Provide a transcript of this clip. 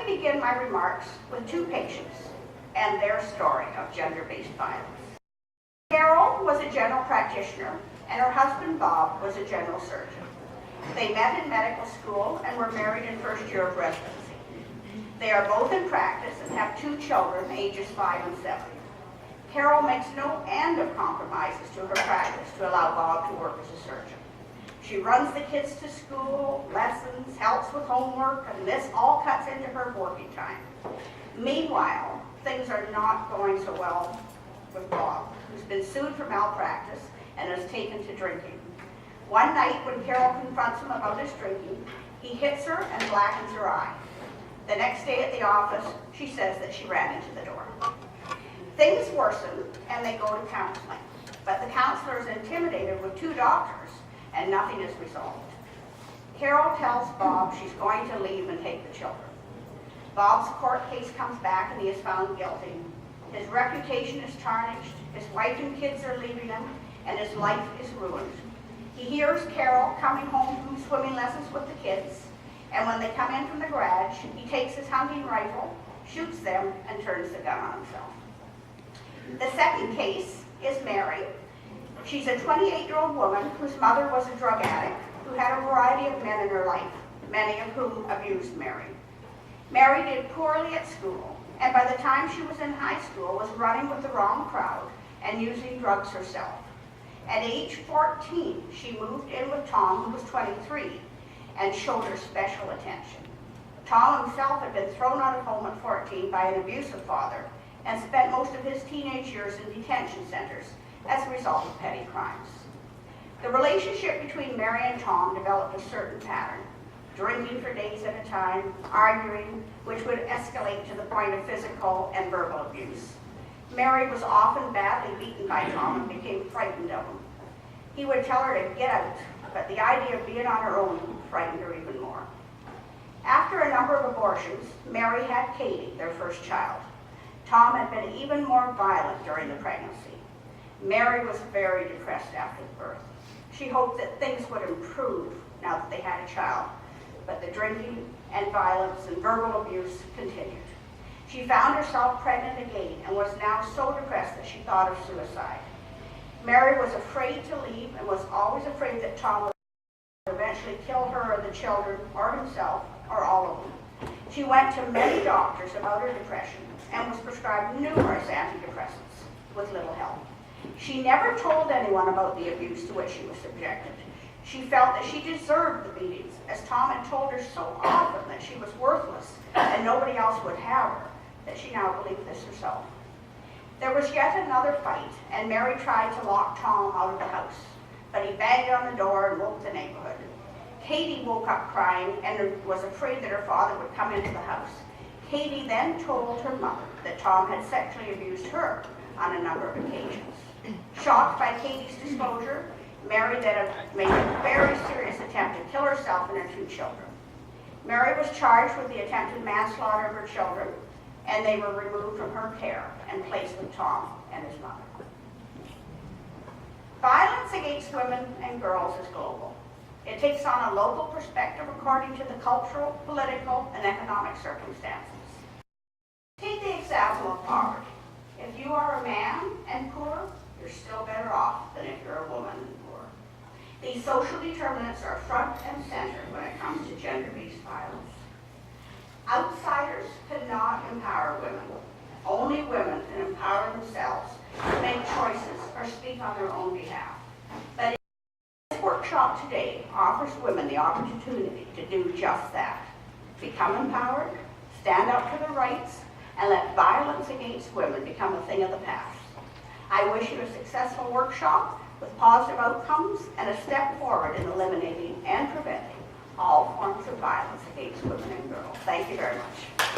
Let me begin my remarks with two patients and their story of gender-based violence. Carol was a general practitioner and her husband Bob was a general surgeon. They met in medical school and were married in first year of residency. They are both in practice and have two children, ages 5 and 7. Carol makes no end of compromises to her practice to allow Bob to work as a surgeon. She runs the kids to school, lessons, helps with homework, and this all cuts into her working time. Meanwhile, things are not going so well with Bob, who's been sued for malpractice and has taken to drinking. One night when Carol confronts him about his drinking, he hits her and blackens her eye. The next day at the office, she says that she ran into the door. Things worsen and they go to counseling, but the counselor is intimidated with 2 doctors and nothing is resolved. Carol tells Bob she's going to leave and take the children. Bob's court case comes back and he is found guilty. His reputation is tarnished, his wife and kids are leaving him, and his life is ruined. He hears Carol coming home from swimming lessons with the kids, and when they come in from the garage, he takes his hunting rifle, shoots them, and turns the gun on himself. The second case is Mary. She's a 28-year-old woman whose mother was a drug addict who had a variety of men in her life, many of whom abused Mary. Mary did poorly at school, and by the time she was in high school was running with the wrong crowd and using drugs herself. At age 14, she moved in with Tom, who was 23, and showed her special attention. Tom himself had been thrown out of home at 14 by an abusive father and spent most of his teenage years in detention centers as a result of petty crimes. The relationship between Mary and Tom developed a certain pattern: drinking for days at a time, arguing, which would escalate to the point of physical and verbal abuse. Mary was often badly beaten by Tom and became frightened of him. He would tell her to get out, but the idea of being on her own frightened her even more. After a number of abortions, Mary had Katie, their first child. Tom had been even more violent during the pregnancy. Mary was very depressed after the birth. She hoped that things would improve now that they had a child, but the drinking and violence and verbal abuse continued. She found herself pregnant again and was now so depressed that she thought of suicide. Mary was afraid to leave and was always afraid that Tom would eventually kill her or the children or himself or all of them. She went to many doctors about her depression and was prescribed numerous antidepressants with little help. She never told anyone about the abuse to which she was subjected. She felt that she deserved the beatings, as Tom had told her so often that she was worthless and nobody else would have her, that she now believed this herself. There was yet another fight, and Mary tried to lock Tom out of the house, but he banged on the door and woke the neighborhood. Katie woke up crying and was afraid that her father would come into the house. Katie then told her mother that Tom had sexually abused her on a number of occasions. Shocked by Katie's disclosure, Mary then made a very serious attempt to kill herself and her 2 children. Mary was charged with the attempted manslaughter of her children, and they were removed from her care and placed with Tom and his mother. Violence against women and girls is global. It takes on a local perspective according to the cultural, political, and economic circumstances. Take the example of poverty. If you are a man and poor, you're still better off than if you're a woman and poor. These social determinants are front and center when it comes to gender-based violence. Outsiders cannot empower women. Only women can empower themselves to make choices or speak on their own behalf. But this workshop today offers women the opportunity to do just that. Become empowered, stand up for their rights, and let violence against women become a thing of the past. I wish you a successful workshop with positive outcomes and a step forward in eliminating and preventing all forms of violence against women and girls. Thank you very much.